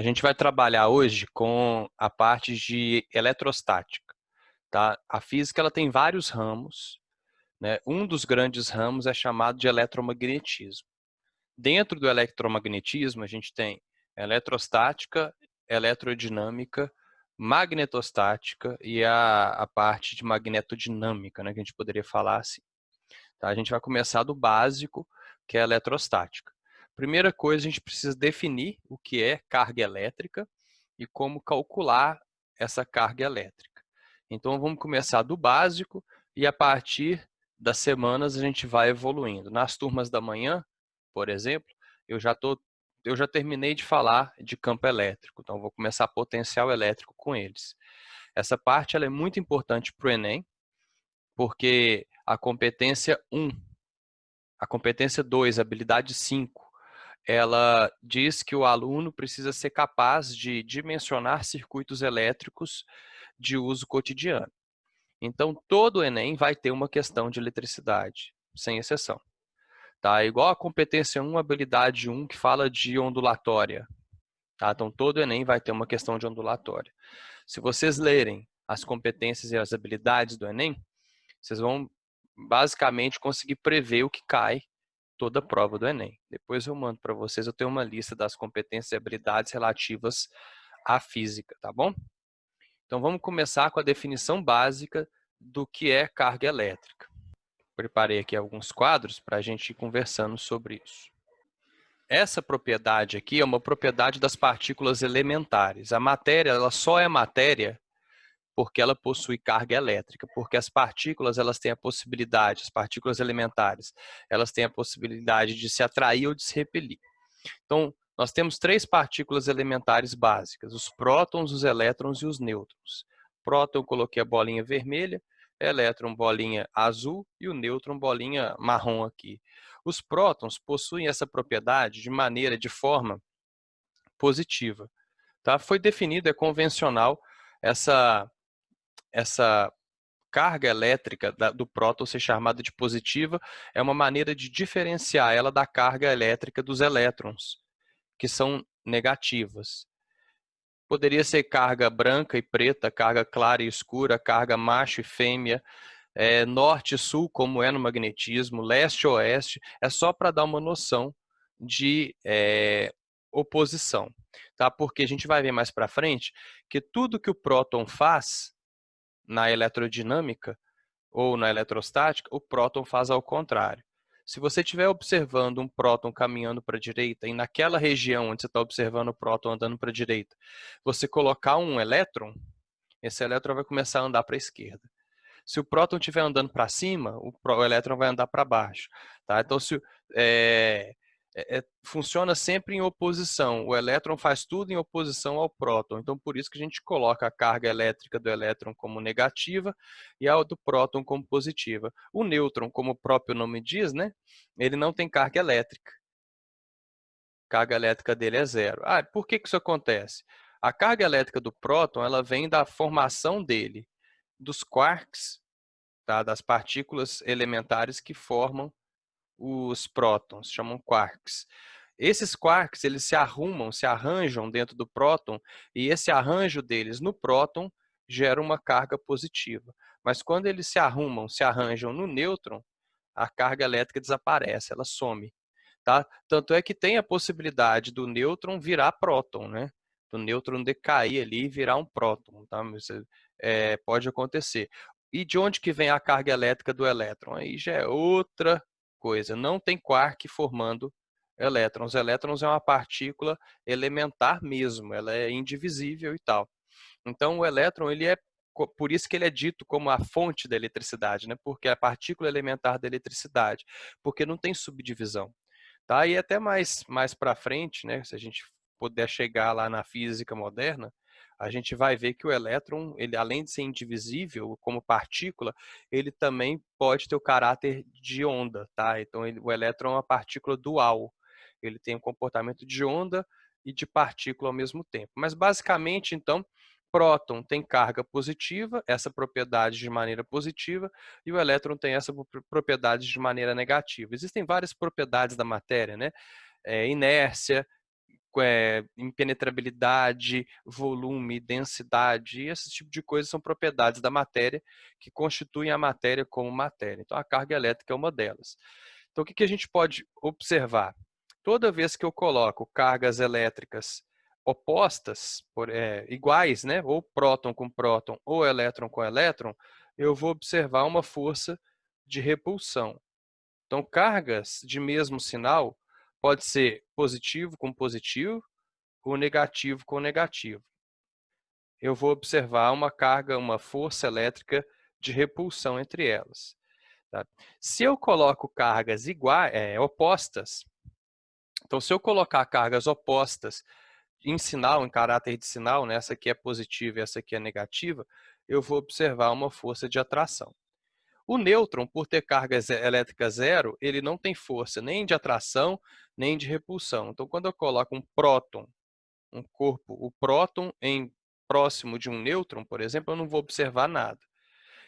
A gente vai trabalhar hoje com a parte de eletrostática, tá? A física ela tem vários ramos, né? Um dos grandes ramos é chamado de eletromagnetismo. Dentro do eletromagnetismo, a gente tem eletrostática, eletrodinâmica, magnetostática e a parte de magnetodinâmica, né? Que a gente poderia falar assim. Tá? A gente vai começar do básico, que é a eletrostática. Primeira coisa, a gente precisa definir o que é carga elétrica e como calcular essa carga elétrica. Então, vamos começar do básico e a partir das semanas a gente vai evoluindo. Nas turmas da manhã, por exemplo, eu já terminei de falar de campo elétrico, então vou começar potencial elétrico com eles. Essa parte ela é muito importante para o Enem, porque a competência 1, a competência 2, habilidade 5, ela diz que o aluno precisa ser capaz de dimensionar circuitos elétricos de uso cotidiano. Então, todo o Enem vai ter uma questão de eletricidade, sem exceção. Tá? Igual a competência 1, habilidade 1, que fala de ondulatória. Tá? Então, todo o Enem vai ter uma questão de ondulatória. Se vocês lerem as competências e as habilidades do Enem, vocês vão basicamente conseguir prever o que cai toda a prova do Enem. Depois eu mando para vocês, eu tenho uma lista das competências e habilidades relativas à física, tá bom? Então vamos começar com a definição básica do que é carga elétrica. Preparei aqui alguns quadros para a gente ir conversando sobre isso. Essa propriedade aqui é uma propriedade das partículas elementares. A matéria, ela só é matéria porque ela possui carga elétrica, porque as partículas elas têm a possibilidade, as partículas elementares, elas têm a possibilidade de se atrair ou de se repelir. Então, nós temos três partículas elementares básicas, os prótons, os elétrons e os nêutrons. Próton, eu coloquei a bolinha vermelha, elétron, bolinha azul e o nêutron, bolinha marrom aqui. Os prótons possuem essa propriedade de forma positiva. Tá? Foi definido, é convencional, essa carga elétrica do próton ser chamada de positiva é uma maneira de diferenciar ela da carga elétrica dos elétrons, que são negativas. Poderia ser carga branca e preta, carga clara e escura, carga macho e fêmea, norte e sul, como é no magnetismo, leste e oeste, é só para dar uma noção de oposição. Tá? Porque a gente vai ver mais para frente que tudo que o próton faz na eletrodinâmica ou na eletrostática, o próton faz ao contrário. Se você estiver observando um próton caminhando para a direita e naquela região onde você está observando o próton andando para a direita, você colocar um elétron, esse elétron vai começar a andar para a esquerda. Se o próton estiver andando para cima, o elétron vai andar para baixo. Tá? Então, funciona sempre em oposição. O elétron faz tudo em oposição ao próton. Então, por isso que a gente coloca a carga elétrica do elétron como negativa e a do próton como positiva. O nêutron, como o próprio nome diz, né? Ele não tem carga elétrica. A carga elétrica dele é zero. Por que isso acontece? A carga elétrica do próton ela vem da formação dele, dos quarks, tá? Das partículas elementares que formam os prótons, chamam quarks. Esses quarks, eles se arranjam dentro do próton, e esse arranjo deles no próton gera uma carga positiva. Mas quando eles se arranjam no nêutron, a carga elétrica desaparece, ela some. Tá? Tanto é que tem a possibilidade do nêutron virar próton, né? Do nêutron decair ali e virar um próton. Tá? Pode acontecer. E de onde que vem a carga elétrica do elétron? Aí já é outra coisa. Não tem quark formando elétrons. Elétrons é uma partícula elementar mesmo. Ela é indivisível e tal. Então, o elétron, por isso que ele é dito como a fonte da eletricidade, né? Porque é a partícula elementar da eletricidade. Porque não tem subdivisão. Tá? E até mais para frente, né? Se a gente puder chegar lá na física moderna, a gente vai ver que o elétron, ele além de ser indivisível como partícula, ele também pode ter o caráter de onda, tá? Então o elétron é uma partícula dual. Ele tem um comportamento de onda e de partícula ao mesmo tempo. Mas basicamente, então, próton tem carga positiva, essa propriedade de maneira positiva, e o elétron tem essa propriedade de maneira negativa. Existem várias propriedades da matéria, né? Inércia, impenetrabilidade, volume, densidade, esse tipo de coisas são propriedades da matéria que constituem a matéria como matéria. Então, a carga elétrica é uma delas. Então, o que a gente pode observar? Toda vez que eu coloco cargas elétricas opostas, iguais, né? Ou próton com próton, ou elétron com elétron, eu vou observar uma força de repulsão. Então, cargas de mesmo sinal pode ser positivo com positivo ou negativo com negativo. Eu vou observar uma carga, uma força elétrica de repulsão entre elas. Tá? Se eu coloco cargas opostas, então se eu colocar cargas opostas em sinal, em caráter de sinal, né, essa aqui é positiva e essa aqui é negativa, eu vou observar uma força de atração. O nêutron, por ter carga elétrica zero, ele não tem força nem de atração, nem de repulsão. Então, quando eu coloco um próton, um corpo, o próton próximo de um nêutron, por exemplo, eu não vou observar nada.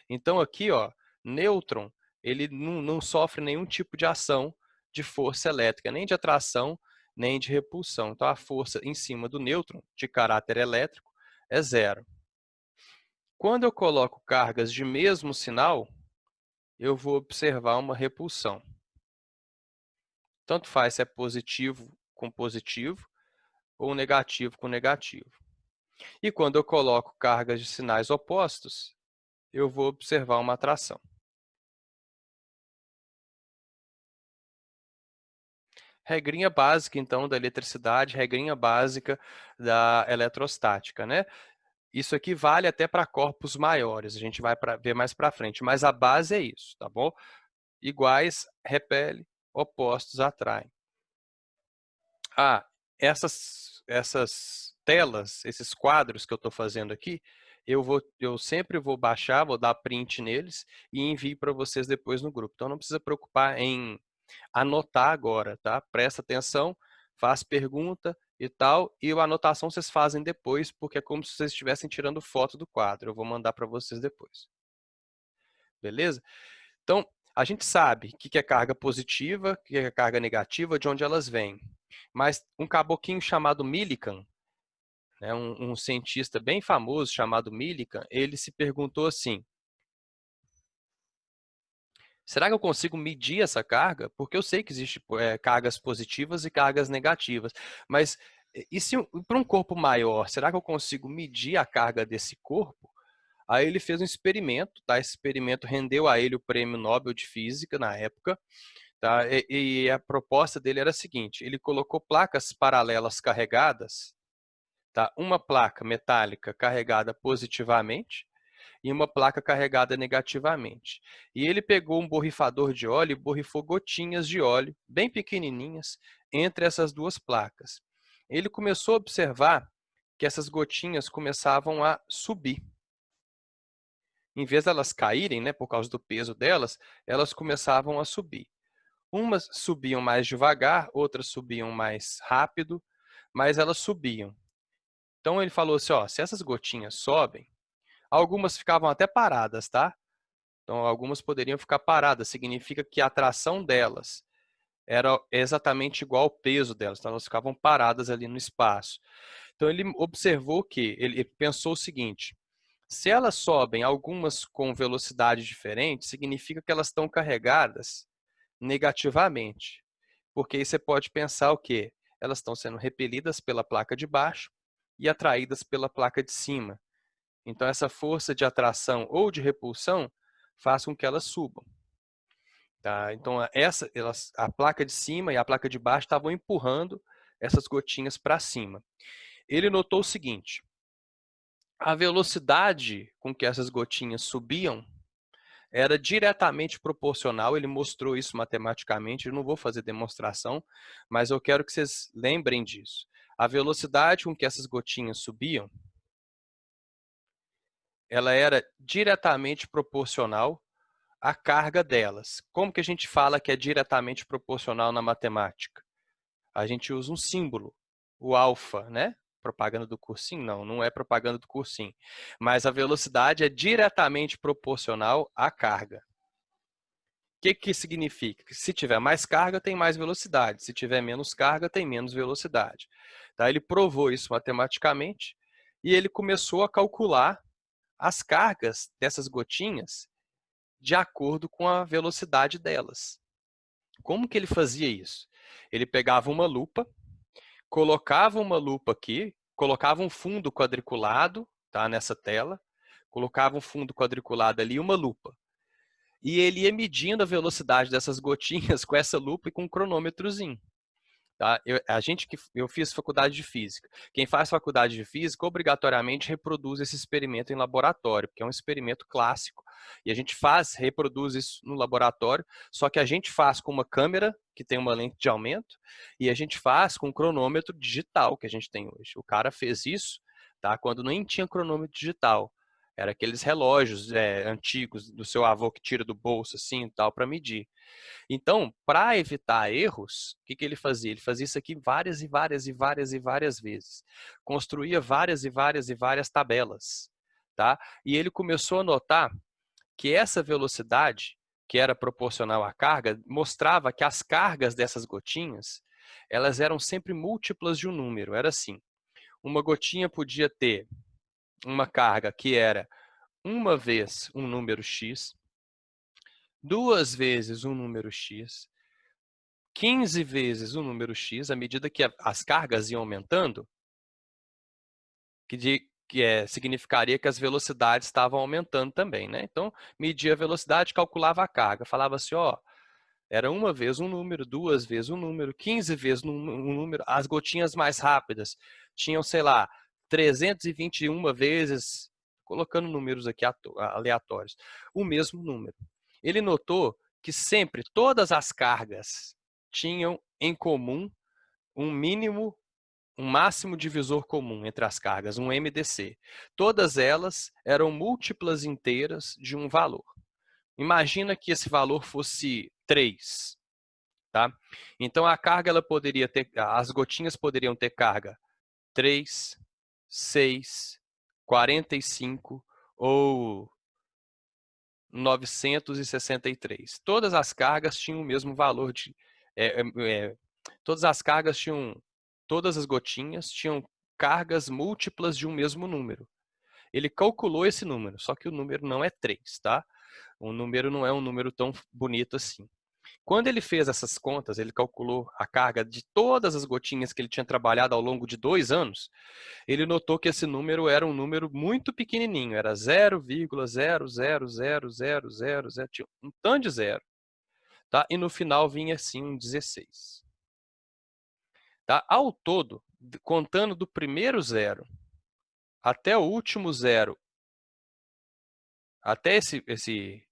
Então, aqui, ó, nêutron, ele não sofre nenhum tipo de ação de força elétrica, nem de atração, nem de repulsão. Então, a força em cima do nêutron, de caráter elétrico, é zero. Quando eu coloco cargas de mesmo sinal, eu vou observar uma repulsão. Tanto faz se é positivo com positivo ou negativo com negativo. E quando eu coloco cargas de sinais opostos, eu vou observar uma atração. Regrinha básica, então, da eletricidade, regrinha básica da eletrostática, né? Isso aqui vale até para corpos maiores, a gente vai ver mais para frente, mas a base é isso, tá bom? Iguais repele, opostos atraem. Essas telas, esses quadros que eu estou fazendo aqui, eu sempre vou baixar, vou dar print neles e envio para vocês depois no grupo. Então, não precisa preocupar em anotar agora, tá? Presta atenção, faz pergunta e tal, e a anotação vocês fazem depois, porque é como se vocês estivessem tirando foto do quadro. Eu vou mandar para vocês depois. Beleza? Então, a gente sabe o que é carga positiva, o que é carga negativa, de onde elas vêm. Mas um caboquinho chamado Millikan, né, um cientista bem famoso chamado Millikan, ele se perguntou assim: será que eu consigo medir essa carga? Porque eu sei que existem cargas positivas e cargas negativas. Mas e se para um corpo maior, será que eu consigo medir a carga desse corpo? Aí ele fez um experimento, tá? Esse experimento rendeu a ele o Prêmio Nobel de Física na época, tá? E a proposta dele era a seguinte: ele colocou placas paralelas carregadas, tá? Uma placa metálica carregada positivamente e uma placa carregada negativamente. E ele pegou um borrifador de óleo e borrifou gotinhas de óleo, bem pequenininhas, entre essas duas placas. Ele começou a observar que essas gotinhas começavam a subir. Em vez de elas caírem, né, por causa do peso delas, elas começavam a subir. Umas subiam mais devagar, outras subiam mais rápido, mas elas subiam. Então ele falou assim, ó, se essas gotinhas sobem, algumas ficavam até paradas, tá? Então algumas poderiam ficar paradas, significa que a atração delas era exatamente igual ao peso delas, então elas ficavam paradas ali no espaço. Então ele observou que, ele pensou o seguinte: se elas sobem, algumas com velocidade diferente, significa que elas estão carregadas negativamente. Porque aí você pode pensar o quê? Elas estão sendo repelidas pela placa de baixo e atraídas pela placa de cima. Então, essa força de atração ou de repulsão faz com que elas subam. Tá? Então, a placa de cima e a placa de baixo estavam empurrando essas gotinhas para cima. Ele notou o seguinte: a velocidade com que essas gotinhas subiam era diretamente proporcional, ele mostrou isso matematicamente, eu não vou fazer demonstração, mas eu quero que vocês lembrem disso. A velocidade com que essas gotinhas subiam, ela era diretamente proporcional à carga delas. Como que a gente fala que é diretamente proporcional na matemática? A gente usa um símbolo, o alfa, né? Propaganda do cursinho? Não, não é propaganda do cursinho. Mas a velocidade é diretamente proporcional à carga. que significa? Que se tiver mais carga, tem mais velocidade. Se tiver menos carga, tem menos velocidade. Tá? Ele provou isso matematicamente e ele começou a calcular as cargas dessas gotinhas de acordo com a velocidade delas. Como que ele fazia isso? Ele pegava uma lupa, colocava uma lupa aqui, colocava um fundo quadriculado, tá, nessa tela, colocava um fundo quadriculado ali e uma lupa. E ele ia medindo a velocidade dessas gotinhas com essa lupa e com um cronômetrozinho. Tá? Eu fiz faculdade de física. Quem faz faculdade de física obrigatoriamente reproduz esse experimento em laboratório, porque é um experimento clássico. E a gente reproduz isso no laboratório, só que a gente faz com uma câmera que tem uma lente de aumento e a gente faz com um cronômetro digital que a gente tem hoje. O cara fez isso, tá? Quando nem tinha cronômetro digital. Era aqueles relógios antigos do seu avô que tira do bolso assim, tal, para medir. Então, para evitar erros, o que ele fazia? Ele fazia isso aqui várias e várias e várias e várias vezes. Construía várias e várias e várias tabelas. Tá? E ele começou a notar que essa velocidade, que era proporcional à carga, mostrava que as cargas dessas gotinhas, elas eram sempre múltiplas de um número. Era assim, uma gotinha podia ter uma carga que era uma vez um número x, duas vezes um número x, 15 vezes o número x, à medida que as cargas iam aumentando, significaria que as velocidades estavam aumentando também, né? Então, media a velocidade, calculava a carga, falava assim, ó, era uma vez um número, duas vezes um número, 15 vezes um número, as gotinhas mais rápidas tinham, sei lá, 321 vezes, colocando números aqui aleatórios, o mesmo número. Ele notou que sempre todas as cargas tinham em comum um máximo divisor comum entre as cargas, um MDC. Todas elas eram múltiplas inteiras de um valor. Imagina que esse valor fosse 3, tá? Então a carga as gotinhas poderiam ter carga 3, 6, 45 ou 963. Todas as cargas tinham o mesmo valor de todas as gotinhas tinham cargas múltiplas de um mesmo número. Ele calculou esse número, só que o número não é 3, tá? O número não é um número tão bonito assim. Quando ele fez essas contas, ele calculou a carga de todas as gotinhas que ele tinha trabalhado ao longo de 2 anos, ele notou que esse número era um número muito pequenininho, era 0,0000000, tinha um tanto de zero. Tá? E no final vinha assim um 16. Tá? Ao todo, contando do primeiro zero até o último zero, até esse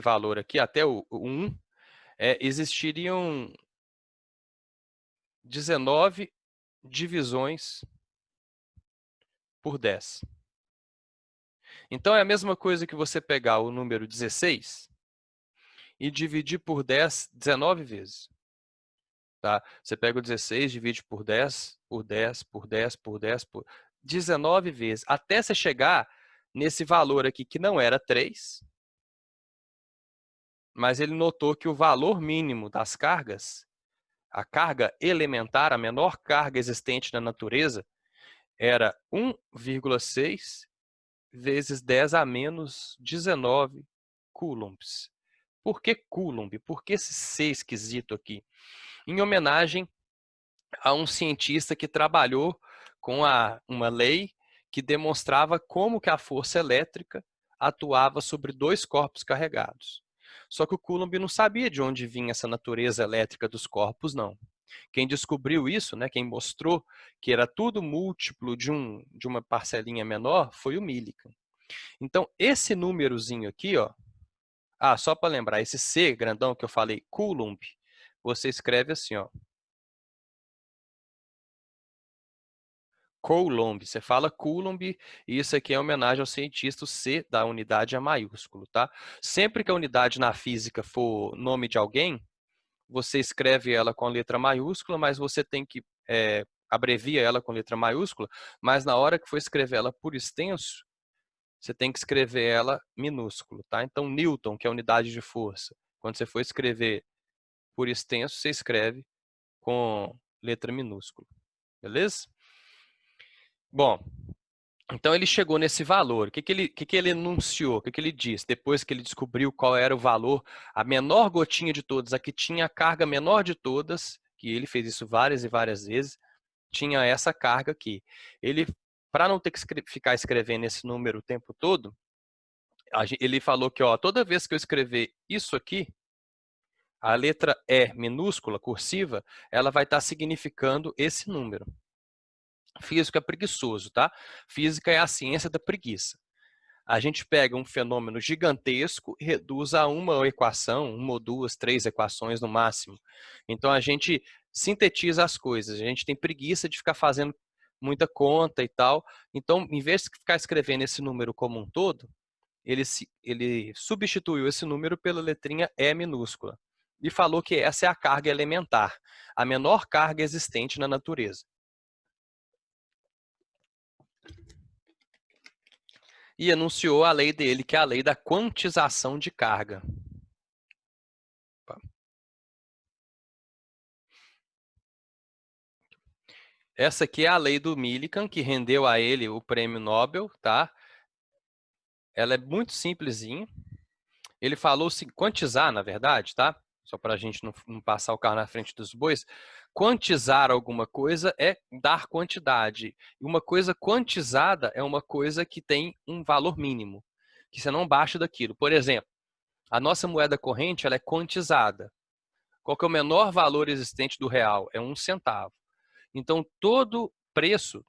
valor aqui, até o 1, existiriam 19 divisões por 10. Então, é a mesma coisa que você pegar o número 16 e dividir por 10 19 vezes. Tá? Você pega o 16, divide por 10, por 10, por 10, por 10, por 19 vezes, até você chegar nesse valor aqui que não era 3, mas ele notou que o valor mínimo das cargas, a carga elementar, a menor carga existente na natureza, era 1,6 vezes 10 a menos 19 coulombs. Por que coulomb? Por que esse C esquisito aqui? Em homenagem a um cientista que trabalhou com uma lei que demonstrava como que a força elétrica atuava sobre 2 corpos carregados. Só que o Coulomb não sabia de onde vinha essa natureza elétrica dos corpos, não. Quem descobriu isso, né, quem mostrou que era tudo múltiplo de uma parcelinha menor, foi o Millikan. Então, esse númerozinho aqui, ó, só para lembrar, esse C grandão que eu falei, Coulomb, você escreve assim, ó, Coulomb, você fala Coulomb, e isso aqui é homenagem ao cientista, o C da unidade é maiúsculo, tá? Sempre que a unidade na física for nome de alguém, você escreve ela com a letra maiúscula, mas você tem que abrevia ela com letra maiúscula, mas na hora que for escrever ela por extenso, você tem que escrever ela minúsculo, tá? Então, Newton, que é a unidade de força, quando você for escrever por extenso, você escreve com letra minúscula, beleza? Bom, então ele chegou nesse valor. O que ele enunciou? O que ele disse? Depois que ele descobriu qual era o valor, a menor gotinha de todas, a que tinha a carga menor de todas, que ele fez isso várias e várias vezes, tinha essa carga aqui. Ele, para não ter que ficar escrevendo esse número o tempo todo, ele falou que, ó, toda vez que eu escrever isso aqui, a letra E minúscula, cursiva, ela vai estar significando esse número. Físico é preguiçoso, tá? Física é a ciência da preguiça. A gente pega um fenômeno gigantesco e reduz a uma equação, uma ou duas, três equações no máximo. Então a gente sintetiza as coisas. A gente tem preguiça de ficar fazendo muita conta e tal. Então, em vez de ficar escrevendo esse número como um todo, ele substituiu esse número pela letrinha E minúscula e falou que essa é a carga elementar, a menor carga existente na natureza. E anunciou a lei dele, que é a lei da quantização de carga. Essa aqui é a lei do Millikan, que rendeu a ele o prêmio Nobel, tá? Ela é muito simplesinha. Ele falou assim, quantizar, na verdade, tá? Só para a gente não passar o carro na frente dos bois. Quantizar alguma coisa é dar quantidade. E uma coisa quantizada é uma coisa que tem um valor mínimo, que você não baixa daquilo. Por exemplo, a nossa moeda corrente ela é quantizada. Qual que é o menor valor existente do real? É 1 centavo. Então, todo preço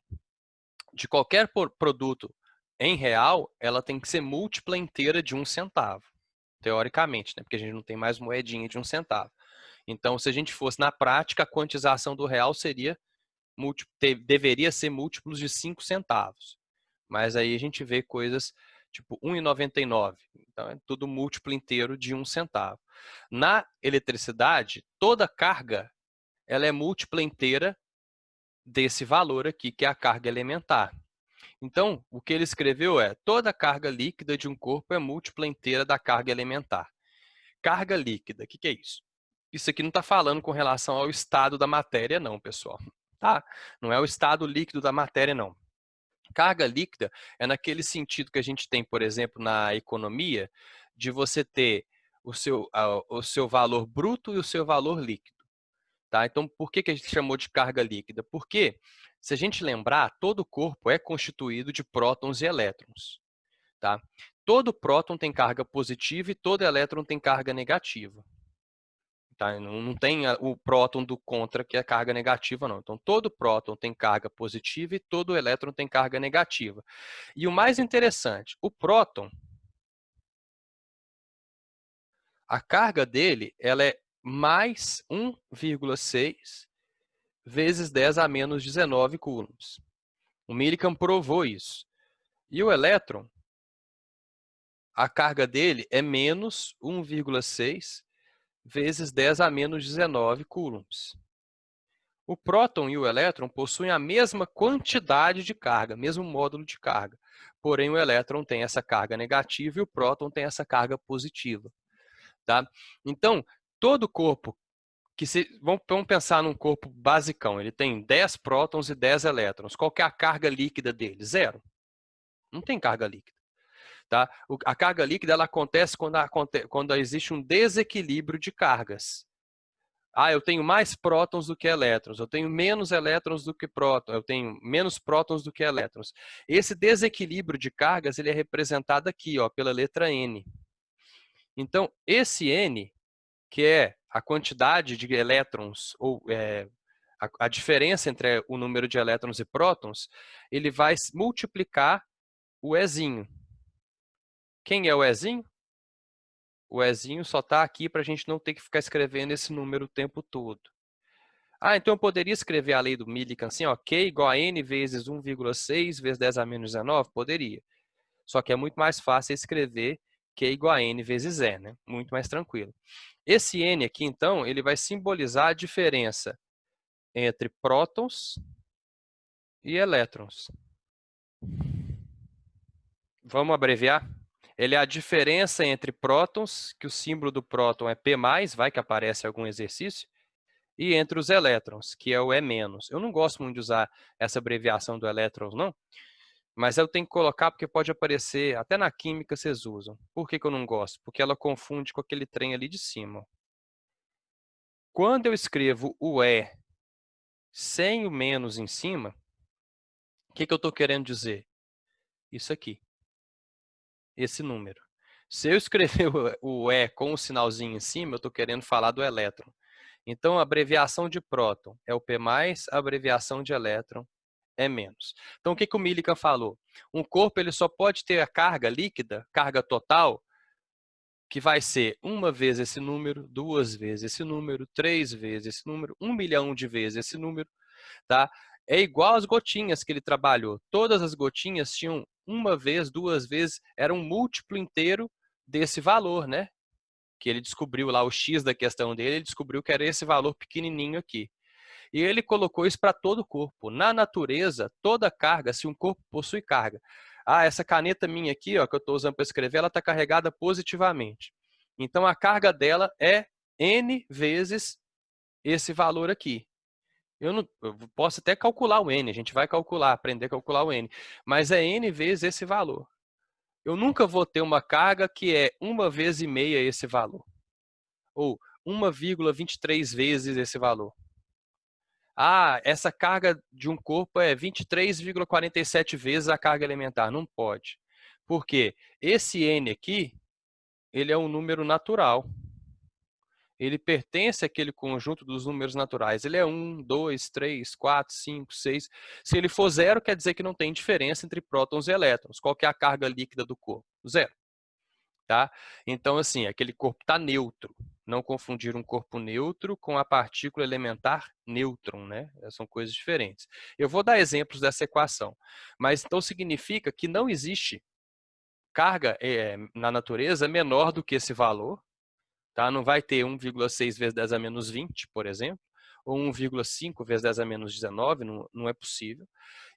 de qualquer produto em real, ela tem que ser múltipla inteira de 1 centavo. Teoricamente, né? Porque a gente não tem mais moedinha de 1 centavo. Então, se a gente fosse na prática, a quantização do real deveria ser múltiplos de 5 centavos. Mas aí a gente vê coisas tipo 1,99. Então, é tudo múltiplo inteiro de 1 centavo. Na eletricidade, toda carga ela é múltipla inteira desse valor aqui, que é a carga elementar. Então, o que ele escreveu é: toda carga líquida de um corpo é múltipla inteira da carga elementar. Carga líquida, o que é isso? Isso aqui não está falando com relação ao estado da matéria, não, pessoal. Tá? Não é o estado líquido da matéria, não. Carga líquida é naquele sentido que a gente tem, por exemplo, na economia, de você ter o seu valor bruto e o seu valor líquido. Tá? Então, por que a gente chamou de carga líquida? Porque, se a gente lembrar, todo corpo é constituído de prótons e elétrons. Tá? Todo próton tem carga positiva e todo elétron tem carga negativa. Tá? Não tem o próton do contra, que é carga negativa, não. Então, todo próton tem carga positiva e todo elétron tem carga negativa. E o mais interessante, o próton, a carga dele ela é mais 1,6 vezes 10 a menos 19 coulombs. O Millikan provou isso. E o elétron, a carga dele é menos 1,6 vezes 10 a menos 19 coulombs. O próton e o elétron possuem a mesma quantidade de carga, mesmo módulo de carga. Porém, o elétron tem essa carga negativa e o próton tem essa carga positiva. Tá? Então, todo corpo, vamos pensar num corpo basicão, ele tem 10 prótons e 10 elétrons. Qual que é a carga líquida dele? Zero. Não tem carga líquida. Tá? A carga líquida ela acontece quando existe um desequilíbrio de cargas. Eu tenho mais prótons do que elétrons, eu tenho menos elétrons do que prótons, eu tenho menos prótons do que elétrons. Esse desequilíbrio de cargas ele é representado aqui, ó, pela letra N. Então, esse N, que é a quantidade de elétrons, ou a diferença entre o número de elétrons e prótons, ele vai multiplicar o Ezinho. Quem é o Ezinho? O Ezinho só está aqui para a gente não ter que ficar escrevendo esse número o tempo todo. Então eu poderia escrever a lei do Millikan assim, ó, Q igual a N vezes 1,6 vezes 10 a menos 19? Poderia. Só que é muito mais fácil escrever Q igual a N vezes E, né? Muito mais tranquilo. Esse N aqui, então, ele vai simbolizar a diferença entre prótons e elétrons. Vamos abreviar? Ele é a diferença entre prótons, que o símbolo do próton é P+, vai que aparece em algum exercício, e entre os elétrons, que é o E-. Eu não gosto muito de usar essa abreviação do elétrons, não, mas eu tenho que colocar porque pode aparecer, até na química vocês usam. Por que que eu não gosto? Porque ela confunde com aquele trem ali de cima. Quando eu escrevo o E sem o menos em cima, o que que eu estou querendo dizer? Isso aqui, esse número. Se eu escrever o E com o sinalzinho em cima, eu estou querendo falar do elétron. Então, a abreviação de próton é o P+, a abreviação de elétron é menos. Então, o que que o Millikan falou? Um corpo ele só pode ter a carga líquida, carga total, que vai ser uma vez esse número, duas vezes esse número, três vezes esse número, 1 milhão de vezes esse número, tá? É igual às gotinhas que ele trabalhou. Todas as gotinhas tinham uma vez, duas vezes, era um múltiplo inteiro desse valor, né? Que ele descobriu lá, o X da questão dele, ele descobriu que era esse valor pequenininho aqui. E ele colocou isso para todo o corpo. Na natureza, toda carga, se um corpo possui carga. Ah, essa caneta minha aqui, ó, que eu estou usando para escrever, ela está carregada positivamente. Então, a carga dela é N vezes esse valor aqui. Eu posso até calcular o N, a gente vai calcular, aprender a calcular o N. Mas é N vezes esse valor. Eu nunca vou ter uma carga que é 1,5 esse valor. Ou 1,23 vezes esse valor. Ah, essa carga de um corpo é 23,47 vezes a carga elementar. Não pode. Por quê? Esse N aqui, ele é um número natural. Ele pertence àquele conjunto dos números naturais. Ele é 1, 2, 3, 4, 5, 6. Se ele for zero, quer dizer que não tem diferença entre prótons e elétrons. Qual que é a carga líquida do corpo? Zero. Tá? Então, assim, aquele corpo está neutro. Não confundir um corpo neutro com a partícula elementar nêutron, né? São coisas diferentes. Eu vou dar exemplos dessa equação, mas então significa que não existe carga na natureza menor do que esse valor, tá? Não vai ter 1,6 vezes 10 a menos 20, por exemplo, ou 1,5 vezes 10 a menos 19, não é possível.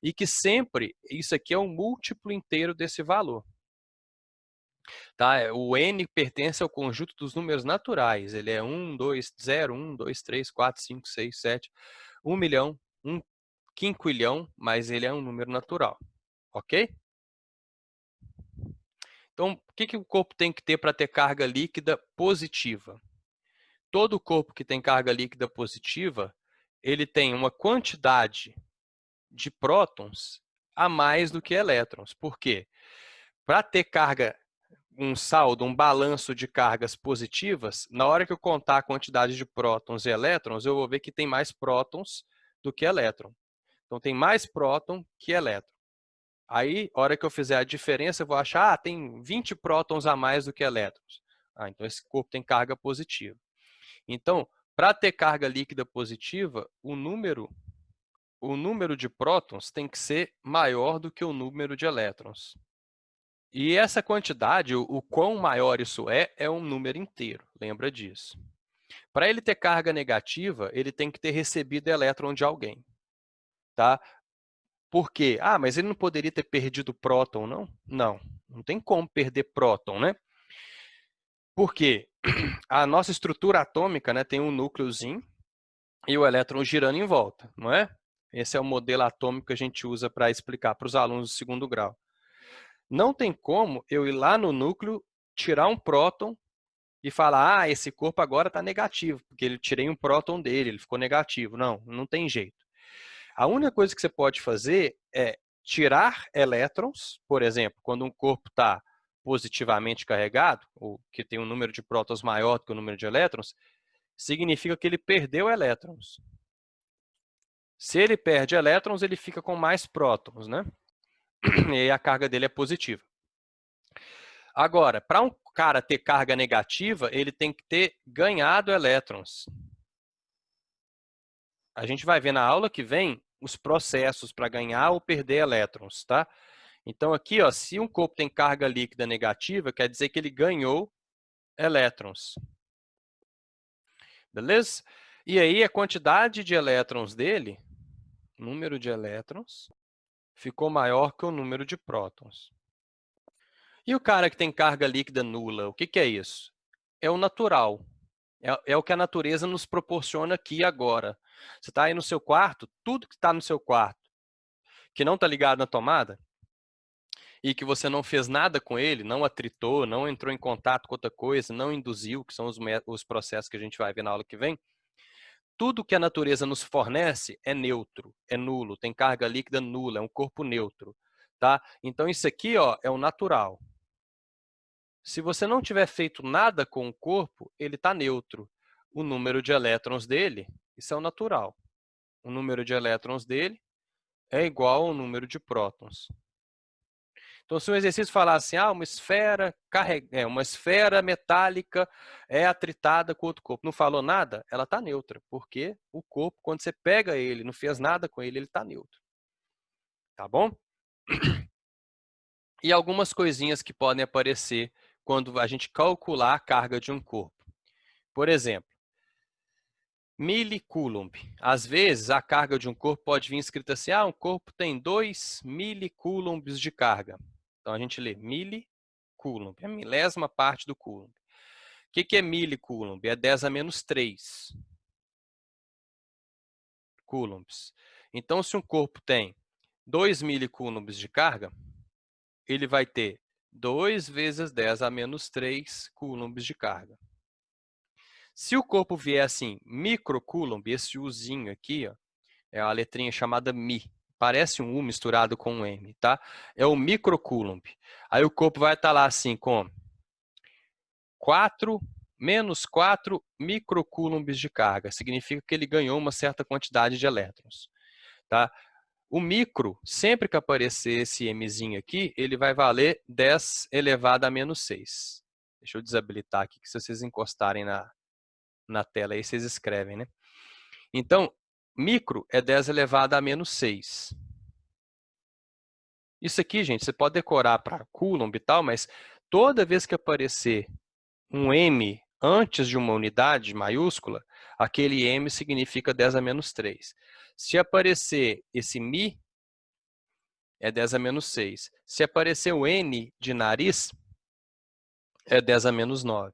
E que sempre, isso aqui é um múltiplo inteiro desse valor. Tá? O N pertence ao conjunto dos números naturais. Ele é 1, 2, 0, 1, 2, 3, 4, 5, 6, 7, 1 milhão, 1 quinquilhão, mas ele é um número natural. Ok? Então, o que que o corpo tem que ter para ter carga líquida positiva? Todo corpo que tem carga líquida positiva, ele tem uma quantidade de prótons a mais do que elétrons. Por quê? Para ter carga, um saldo, um balanço de cargas positivas, na hora que eu contar a quantidade de prótons e elétrons, eu vou ver que tem mais prótons do que elétron. Então, tem mais próton que elétron. Aí, na hora que eu fizer a diferença, eu vou achar, tem 20 prótons a mais do que elétrons. Então esse corpo tem carga positiva. Então, para ter carga líquida positiva, o número de prótons tem que ser maior do que o número de elétrons. E essa quantidade, o quão maior isso é um número inteiro, lembra disso. Para ele ter carga negativa, ele tem que ter recebido elétron de alguém. Tá? Por quê? Ah, mas ele não poderia ter perdido próton, não? Não, não tem como perder próton, né? Por quê? A nossa estrutura atômica, né, tem um núcleozinho e o elétron girando em volta, não é? Esse é o modelo atômico que a gente usa para explicar para os alunos do segundo grau. Não tem como eu ir lá no núcleo, tirar um próton e falar, ah, esse corpo agora está negativo, porque eu tirei um próton dele, ele ficou negativo. Não, não tem jeito. A única coisa que você pode fazer é tirar elétrons, por exemplo, quando um corpo está positivamente carregado, ou que tem um número de prótons maior do que o número de elétrons, significa que ele perdeu elétrons. Se ele perde elétrons, ele fica com mais prótons, né? E aí a carga dele é positiva. Agora, para um cara ter carga negativa, ele tem que ter ganhado elétrons. A gente vai ver na aula que vem os processos para ganhar ou perder elétrons, tá? Então aqui, ó, se um corpo tem carga líquida negativa, quer dizer que ele ganhou elétrons. Beleza? E aí a quantidade de elétrons dele, número de elétrons, ficou maior que o número de prótons. E o cara que tem carga líquida nula, o que que é isso? É o natural. É o que a natureza nos proporciona aqui e agora. Você está aí no seu quarto, tudo que está no seu quarto, que não está ligado na tomada, e que você não fez nada com ele, não atritou, não entrou em contato com outra coisa, não induziu, que são os processos que a gente vai ver na aula que vem, tudo que a natureza nos fornece é neutro, é nulo, tem carga líquida nula, é um corpo neutro. Tá? Então isso aqui ó, é o natural. Se você não tiver feito nada com o corpo, ele está neutro. O número de elétrons dele, isso é o natural. O número de elétrons dele é igual ao número de prótons. Então, se um exercício falar assim, uma esfera metálica é atritada com outro corpo, não falou nada, ela está neutra, porque o corpo, quando você pega ele, não fez nada com ele, ele está neutro. Tá bom? E algumas coisinhas que podem aparecer quando a gente calcular a carga de um corpo. Por exemplo, milicoulomb. Às vezes, a carga de um corpo pode vir escrita assim, um corpo tem 2 milicoulombs de carga. Então, a gente lê milicoulomb, é a milésima parte do coulomb. O que é milicoulomb? É 10 a menos 3 coulombs. Então, se um corpo tem 2 milicoulombs de carga, ele vai ter 2 vezes 10 a menos 3 coulombs de carga. Se o corpo vier assim, microcoulomb, esse Uzinho aqui, ó, é uma letrinha chamada Mi. Parece um U misturado com um M, tá? É o microcoulomb. Aí o corpo vai estar lá assim com menos 4 microcoulombs de carga. Significa que ele ganhou uma certa quantidade de elétrons, tá? O micro, sempre que aparecer esse Mzinho aqui, ele vai valer 10 elevado a menos 6. Deixa eu desabilitar aqui, que se vocês encostarem na tela aí, vocês escrevem, né? Então, micro é 10 elevado a menos 6. Isso aqui, gente, você pode decorar para Coulomb e tal, mas toda vez que aparecer um M antes de uma unidade maiúscula, aquele M significa 10 a menos 3. Se aparecer esse Mi, é 10 a menos 6. Se aparecer o N de nariz, é 10 a menos 9.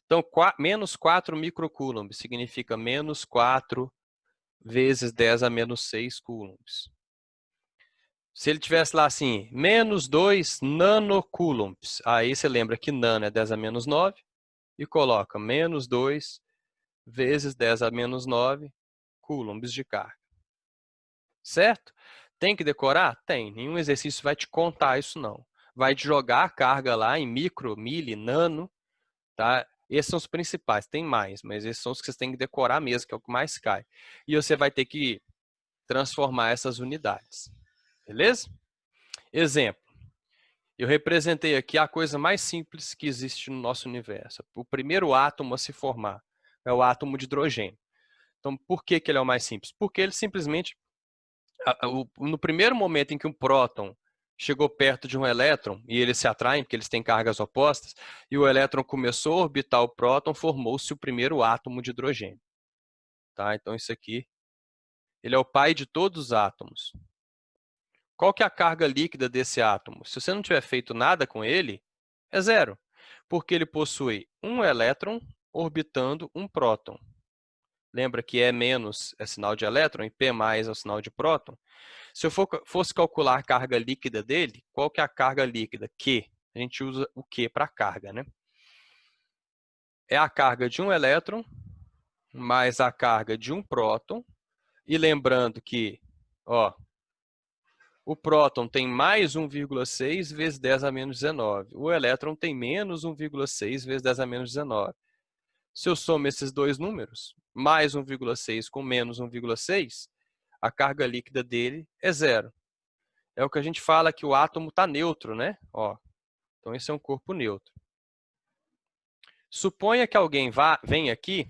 Então, menos 4 microcoulombs significa menos 4 vezes 10 a menos 6 coulombs. Se ele tivesse lá assim, menos 2 nanocoulombs, aí você lembra que nano é 10 a menos 9 e coloca menos 2 vezes 10 a menos 9 coulombs de carga. Certo? Tem que decorar? Tem. Nenhum exercício vai te contar isso não. Vai te jogar a carga lá em micro, mili, nano, tá? Esses são os principais, tem mais, mas esses são os que você tem que decorar mesmo, que é o que mais cai. E você vai ter que transformar essas unidades. Beleza? Exemplo. Eu representei aqui a coisa mais simples que existe no nosso universo. O primeiro átomo a se formar é o átomo de hidrogênio. Então, por que ele é o mais simples? Porque ele simplesmente, no primeiro momento em que um próton chegou perto de um elétron, e eles se atraem porque eles têm cargas opostas, e o elétron começou a orbitar o próton, formou-se o primeiro átomo de hidrogênio. Tá? Então, isso aqui, ele é o pai de todos os átomos. Qual que é a carga líquida desse átomo? Se você não tiver feito nada com ele, é zero, porque ele possui um elétron orbitando um próton. Lembra que E- é sinal de elétron e P- é o sinal de próton? Se eu fosse calcular a carga líquida dele, qual que é a carga líquida? Q. A gente usa o Q para carga, né? É a carga de um elétron mais a carga de um próton. E lembrando que, ó, o próton tem mais 1,6 vezes 10 a menos 19. O elétron tem menos 1,6 vezes 10 a menos 19. Se eu somo esses dois números, mais 1,6 com menos 1,6, a carga líquida dele é zero. É o que a gente fala que o átomo está neutro, né? Ó, então esse é um corpo neutro. Suponha que alguém venha aqui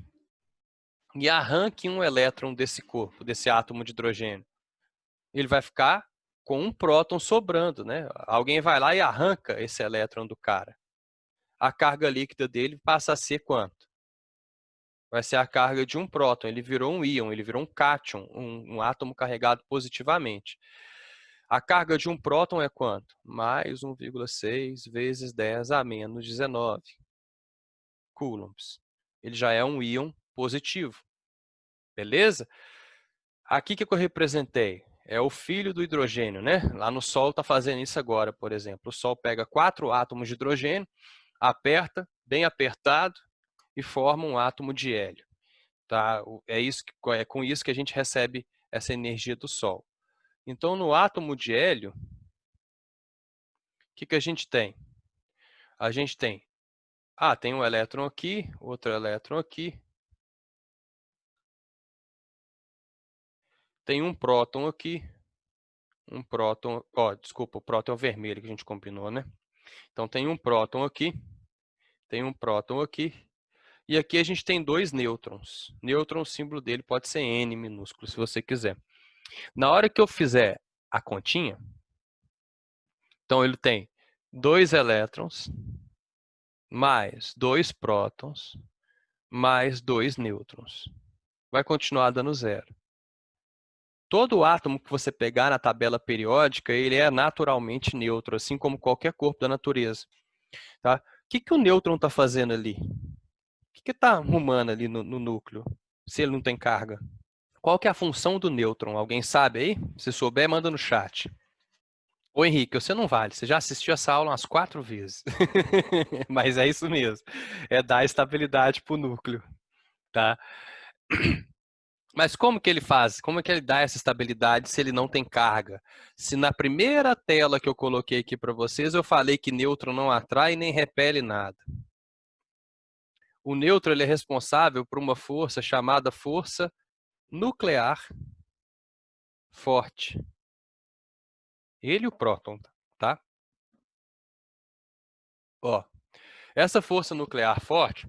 e arranque um elétron desse corpo, desse átomo de hidrogênio. Ele vai ficar com um próton sobrando, né? Alguém vai lá e arranca esse elétron do cara. A carga líquida dele passa a ser quanto? Vai ser a carga de um próton. Ele virou um íon, ele virou um cátion, um átomo carregado positivamente. A carga de um próton é quanto? Mais 1,6 vezes 10 a menos 19 coulombs. Ele já é um íon positivo, beleza? Aqui que eu representei é o filho do hidrogênio, né? Lá no Sol está fazendo isso agora, por exemplo. O Sol pega 4 átomos de hidrogênio, aperta, bem apertado, e forma um átomo de hélio. Tá? É com isso que a gente recebe essa energia do Sol. Então, no átomo de hélio, o que a gente tem? A gente tem, tem um elétron aqui, outro elétron aqui, tem um próton aqui, um próton, desculpa, o próton é o vermelho que a gente combinou, né? Então, tem um próton aqui, tem um próton aqui, e aqui a gente tem 2 nêutrons. Nêutron, o símbolo dele pode ser N minúsculo, se você quiser. Na hora que eu fizer a continha, então ele tem 2 elétrons, mais 2 prótons, mais 2 nêutrons. Vai continuar dando zero. Todo átomo que você pegar na tabela periódica, ele é naturalmente neutro, assim como qualquer corpo da natureza. Tá? O que o nêutron está fazendo ali? O que está arrumando ali no núcleo, se ele não tem carga? Qual que é a função do nêutron? Alguém sabe aí? Se souber, manda no chat. Ô Henrique, você não vale, você já assistiu essa aula umas 4 vezes. Mas é isso mesmo, é dar estabilidade para o núcleo. Tá? Mas como que ele faz? Como é que ele dá essa estabilidade se ele não tem carga? Se na primeira tela que eu coloquei aqui para vocês, eu falei que nêutron não atrai nem repele nada. O nêutron ele é responsável por uma força chamada força nuclear forte. Ele e o próton, tá? Ó, essa força nuclear forte,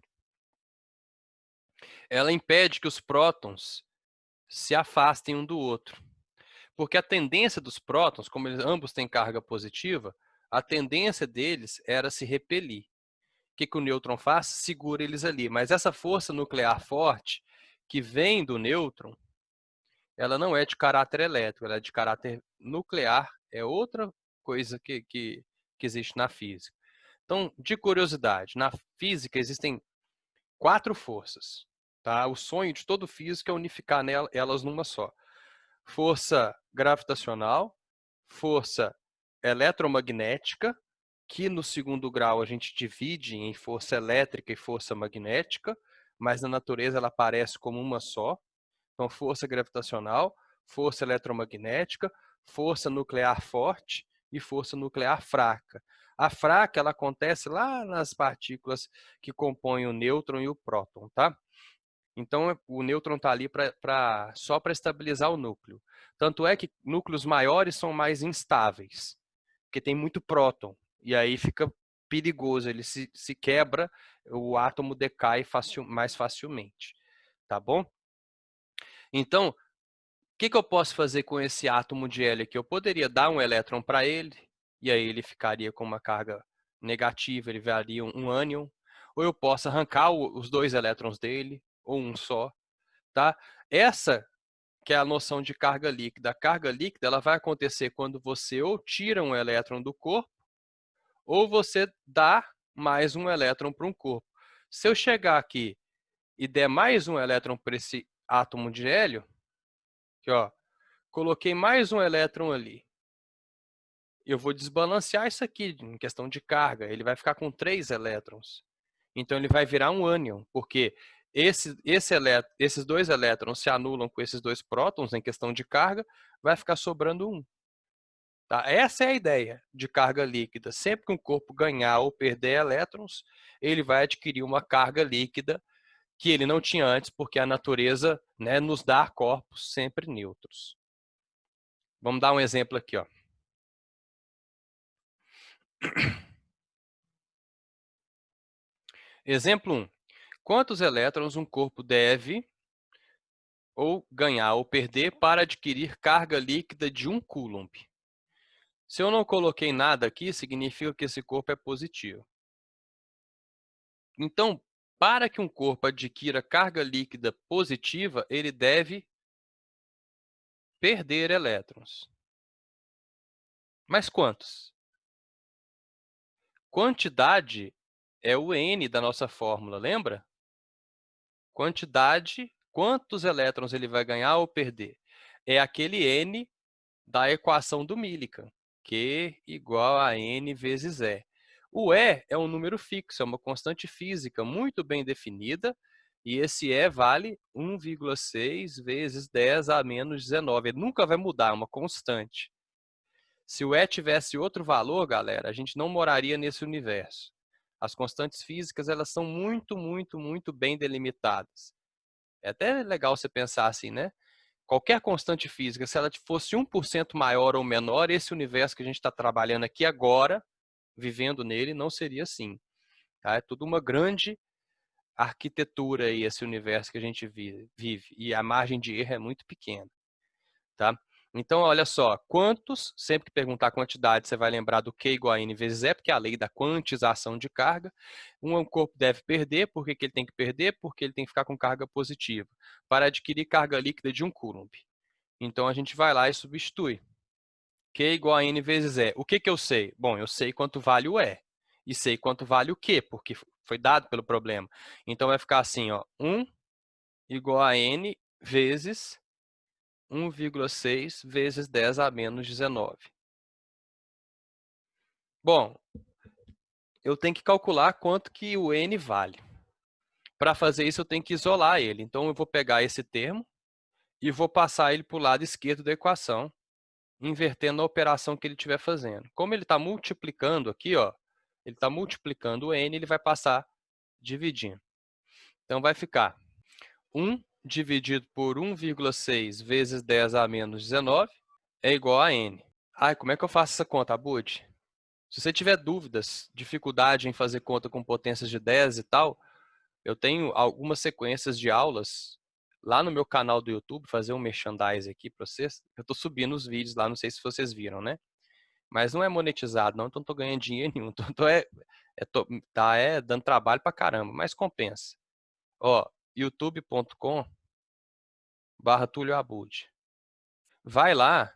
ela impede que os prótons se afastem um do outro. Porque a tendência dos prótons, como eles ambos têm carga positiva, a tendência deles era se repelir. O que o nêutron faz? Segura eles ali. Mas essa força nuclear forte, que vem do nêutron, ela não é de caráter elétrico, ela é de caráter nuclear. É outra coisa que existe na física. Então, de curiosidade, na física existem 4 forças. Tá? O sonho de todo físico é unificar elas numa só. Força gravitacional, força eletromagnética, que no segundo grau a gente divide em força elétrica e força magnética, mas na natureza ela aparece como uma só. Então, força gravitacional, força eletromagnética, força nuclear forte e força nuclear fraca. A fraca ela acontece lá nas partículas que compõem o nêutron e o próton, tá? Então, o nêutron está ali só para estabilizar o núcleo. Tanto é que núcleos maiores são mais instáveis, porque tem muito próton. E aí fica perigoso, ele se quebra, o átomo decai mais facilmente. Tá bom? Então, o que eu posso fazer com esse átomo de hélio aqui? Eu poderia dar um elétron para ele, e aí ele ficaria com uma carga negativa, ele viraria um ânion. Ou eu posso arrancar os 2 elétrons dele, ou um só. Tá? Essa que é a noção de carga líquida. A carga líquida ela vai acontecer quando você ou tira um elétron do corpo, ou você dá mais um elétron para um corpo. Se eu chegar aqui e der mais um elétron para esse átomo de hélio, aqui, ó, coloquei mais um elétron ali. Eu vou desbalancear isso aqui em questão de carga. Ele vai ficar com 3 elétrons. Então, ele vai virar um ânion, porque esses 2 elétrons se anulam com esses 2 prótons em questão de carga, vai ficar sobrando um. Tá? Essa é a ideia de carga líquida. Sempre que um corpo ganhar ou perder elétrons, ele vai adquirir uma carga líquida que ele não tinha antes, porque a natureza, né, nos dá corpos sempre neutros. Vamos dar um exemplo aqui. Ó. Exemplo 1. Quantos elétrons um corpo deve ou ganhar ou perder para adquirir carga líquida de 1 coulomb? Se eu não coloquei nada aqui, significa que esse corpo é positivo. Então, para que um corpo adquira carga líquida positiva, ele deve perder elétrons. Mas quantos? Quantidade é o N da nossa fórmula, lembra? Quantidade, quantos elétrons ele vai ganhar ou perder? É aquele N da equação do Millikan, Q igual a N vezes E. O E é um número fixo, é uma constante física muito bem definida, e esse E vale 1,6 vezes 10 a menos 19. Ele nunca vai mudar, é uma constante. Se o E tivesse outro valor, galera, a gente não moraria nesse universo. As constantes físicas, elas são muito, muito, muito bem delimitadas. É até legal você pensar assim, né? Qualquer constante física, se ela fosse 1% maior ou menor, esse universo que a gente está trabalhando aqui agora, vivendo nele, não seria assim. Tá? É tudo uma grande arquitetura aí, esse universo que a gente vive. E a margem de erro é muito pequena. Tá? Então, olha só, quantos, sempre que perguntar a quantidade, você vai lembrar do Q igual a N vezes E, porque é a lei da quantização de carga. Um corpo deve perder, por que ele tem que perder? Porque ele tem que ficar com carga positiva, para adquirir carga líquida de 1 coulomb. Então, a gente vai lá e substitui. Q igual a N vezes E. O que eu sei? Bom, eu sei quanto vale o E. E sei quanto vale o Q, porque foi dado pelo problema. Então, vai ficar assim, ó, 1 igual a N vezes 1,6 vezes 10 a menos 19. Bom, eu tenho que calcular quanto que o N vale. Para fazer isso, eu tenho que isolar ele. Então, eu vou pegar esse termo e vou passar ele para o lado esquerdo da equação, invertendo a operação que ele estiver fazendo. Como ele está multiplicando aqui, ó, ele está multiplicando o N, ele vai passar dividindo. Então, vai ficar 1 dividido por 1,6 vezes 10 a menos 19 é igual a N. Ai, como é que eu faço essa conta, Abud? Se você tiver dúvidas, dificuldade em fazer conta com potências de 10 e tal, eu tenho algumas sequências de aulas lá no meu canal do YouTube, fazer um merchandise aqui para vocês. Eu estou subindo os vídeos lá, não sei se vocês viram, né? Mas não é monetizado, não, então não estou ganhando dinheiro nenhum. Então tá dando trabalho para caramba, mas compensa. Ó, youtube.com/Tulio Abud. Vai lá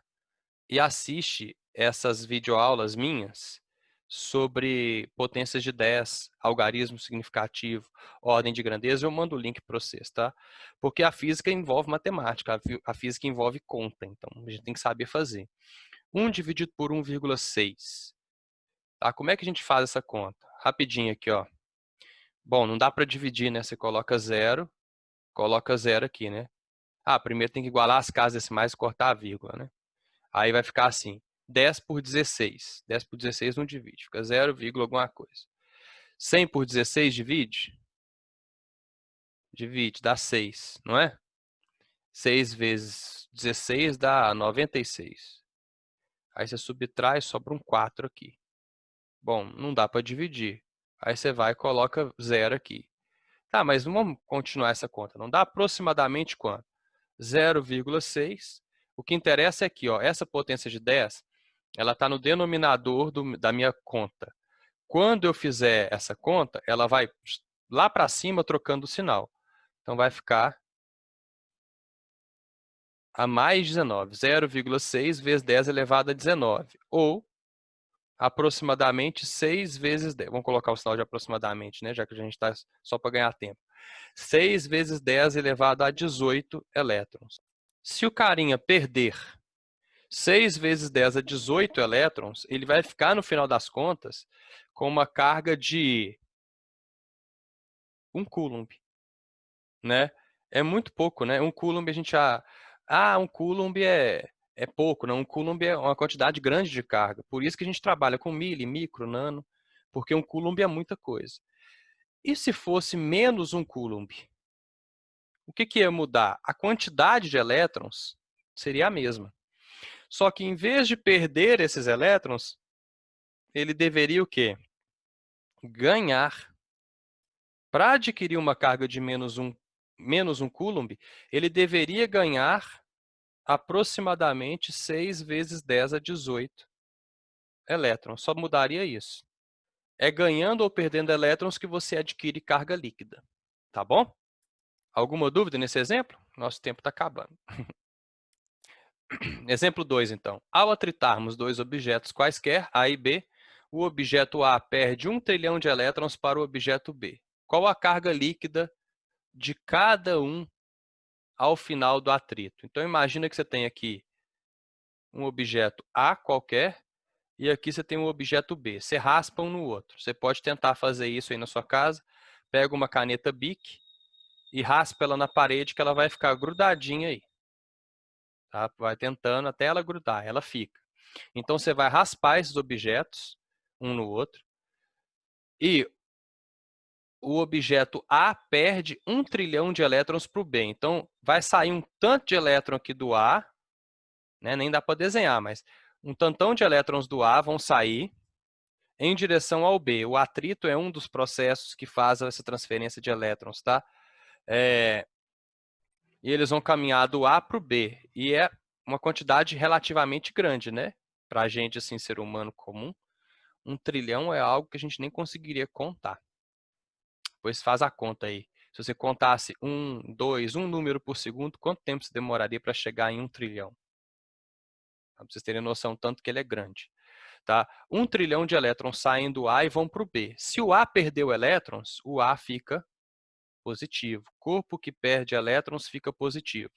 e assiste essas videoaulas minhas sobre potências de 10, algarismo significativo, ordem de grandeza, eu mando o link para vocês, tá? Porque a física envolve matemática, a física envolve conta, então a gente tem que saber fazer. 1 dividido por 1,6. Tá? Como é que a gente faz essa conta? Rapidinho aqui, ó. Bom, não dá para dividir, né? Você coloca zero aqui, né? Ah, primeiro tem que igualar as casas decimais e cortar a vírgula, né? Aí vai ficar assim, 10 por 16. 10 por 16 não divide, fica 0, alguma coisa. 100 por 16 divide? Divide, dá 6, não é? 6 vezes 16 dá 96. Aí você subtrai, sobra um 4 aqui. Bom, não dá para dividir. Aí você vai e coloca 0 aqui. Tá, mas vamos continuar essa conta. Não dá aproximadamente quanto? 0,6. O que interessa é aqui, ó, essa potência de 10, ela está no denominador da minha conta. Quando eu fizer essa conta, ela vai lá para cima trocando o sinal. Então, vai ficar a mais 19. 0,6 vezes 10 elevado a 19. Ou, aproximadamente 6 vezes 10. Vamos colocar o sinal de aproximadamente, né? Já que a gente está só para ganhar tempo. 6 vezes 10 elevado a 18 elétrons. Se o carinha perder 6 vezes 10 a 18 elétrons, ele vai ficar, no final das contas, com uma carga de 1 coulomb, né? É muito pouco, né? 1 coulomb a gente já... Ah, 1 coulomb é pouco, não? 1 coulomb é uma quantidade grande de carga. Por isso que a gente trabalha com mili, micro, nano, porque 1 coulomb é muita coisa. E se fosse menos 1 coulomb? O que ia mudar? A quantidade de elétrons seria a mesma. Só que em vez de perder esses elétrons, ele deveria o quê? Ganhar. Para adquirir uma carga de menos 1 coulomb, ele deveria ganhar aproximadamente 6 vezes 10 a 18 elétrons. Só mudaria isso. É ganhando ou perdendo elétrons que você adquire carga líquida. Tá bom? Alguma dúvida nesse exemplo? Nosso tempo está acabando. Exemplo 2, então. Ao atritarmos dois objetos quaisquer, A e B, o objeto A perde 1 trilhão de elétrons para o objeto B. Qual a carga líquida de cada um ao final do atrito? Então, imagina que você tem aqui um objeto A qualquer e aqui você tem um objeto B. Você raspa um no outro. Você pode tentar fazer isso aí na sua casa. Pega uma caneta Bic e raspa ela na parede que ela vai ficar grudadinha aí. Tá? Vai tentando até ela grudar, ela fica. Então, você vai raspar esses objetos um no outro e o objeto A perde 1 trilhão de elétrons para o B. Então, vai sair um tanto de elétron aqui do A, né? Nem dá para desenhar, mas um tantão de elétrons do A vão sair em direção ao B. O atrito é um dos processos que faz essa transferência de elétrons, tá? E eles vão caminhar do A para o B. E é uma quantidade relativamente grande, né? Para a gente, assim, ser humano comum, 1 trilhão é algo que a gente nem conseguiria contar. Pois faz a conta aí. Se você contasse um número por segundo, quanto tempo você demoraria para chegar em 1 trilhão? Para vocês terem noção tanto que ele é grande. Tá? 1 trilhão de elétrons saem do A e vão para o B. Se o A perdeu elétrons, o A fica positivo. Corpo que perde elétrons fica positivo.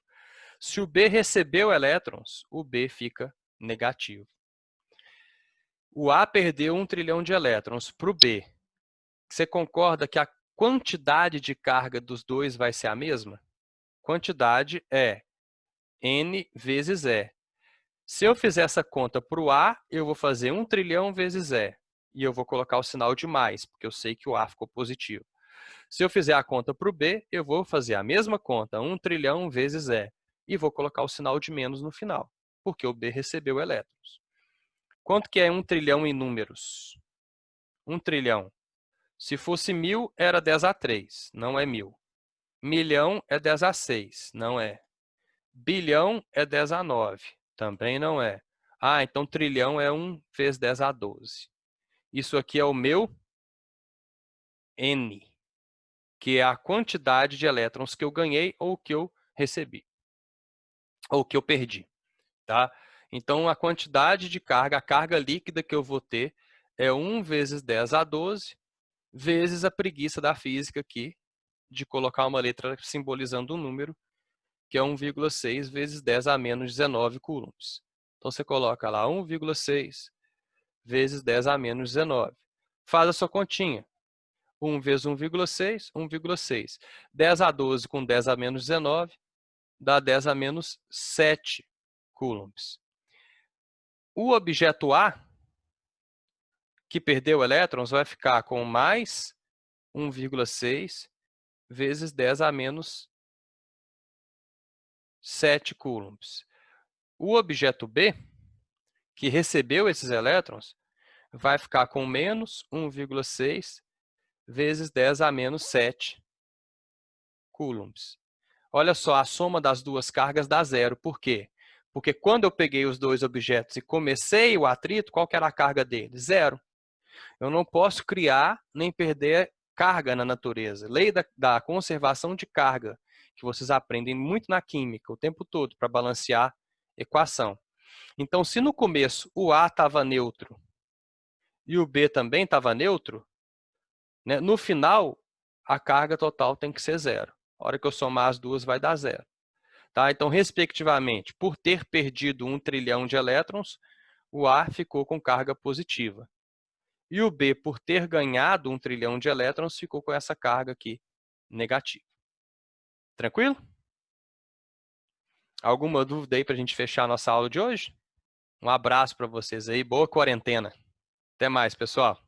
Se o B recebeu elétrons, o B fica negativo. O A perdeu 1 trilhão de elétrons para o B. Você concorda que a quantidade de carga dos dois vai ser a mesma? Quantidade é N vezes E. Se eu fizer essa conta para o A, eu vou fazer 1 trilhão vezes E. E eu vou colocar o sinal de mais, porque eu sei que o A ficou positivo. Se eu fizer a conta para o B, eu vou fazer a mesma conta, 1 trilhão vezes E. E vou colocar o sinal de menos no final, porque o B recebeu elétrons. Quanto que é 1 trilhão em números? 1 trilhão. Se fosse 1000, era 10 a 3, não é 1000. Milhão é 10 a 6, não é. Bilhão é 10 a 9, também não é. Ah, então trilhão é 1 vezes 10 a 12. Isso aqui é o meu N, que é a quantidade de elétrons que eu ganhei ou que eu recebi, ou que eu perdi. Tá? Então, a quantidade de carga, a carga líquida que eu vou ter é 1 vezes 10 a 12, vezes a preguiça da física aqui, de colocar uma letra simbolizando um número, que é 1,6 vezes 10 a menos 19 coulombs. Então, você coloca lá 1,6 vezes 10 a menos 19. Faz a sua continha. 1 vezes 1,6, 1,6. 10 a 12 com 10 a menos 19 dá 10 a menos 7 coulombs. O objeto A, que perdeu elétrons, vai ficar com mais 1,6 vezes 10 a menos 7 coulombs. O objeto B, que recebeu esses elétrons, vai ficar com menos 1,6 vezes 10 a menos 7 coulombs. Olha só, a soma das duas cargas dá zero. Por quê? Porque quando eu peguei os dois objetos e comecei o atrito, qual que era a carga deles? Zero. Eu não posso criar nem perder carga na natureza. Lei da conservação de carga, que vocês aprendem muito na química, o tempo todo, para balancear equação. Então, se no começo o A estava neutro e o B também estava neutro, né, no final, a carga total tem que ser zero. A hora que eu somar as duas, vai dar zero. Tá? Então, respectivamente, por ter perdido 1 trilhão de elétrons, o A ficou com carga positiva. E o B, por ter ganhado 1 trilhão de elétrons, ficou com essa carga aqui negativa. Tranquilo? Alguma dúvida aí para a gente fechar a nossa aula de hoje? Um abraço para vocês aí. Boa quarentena. Até mais, pessoal.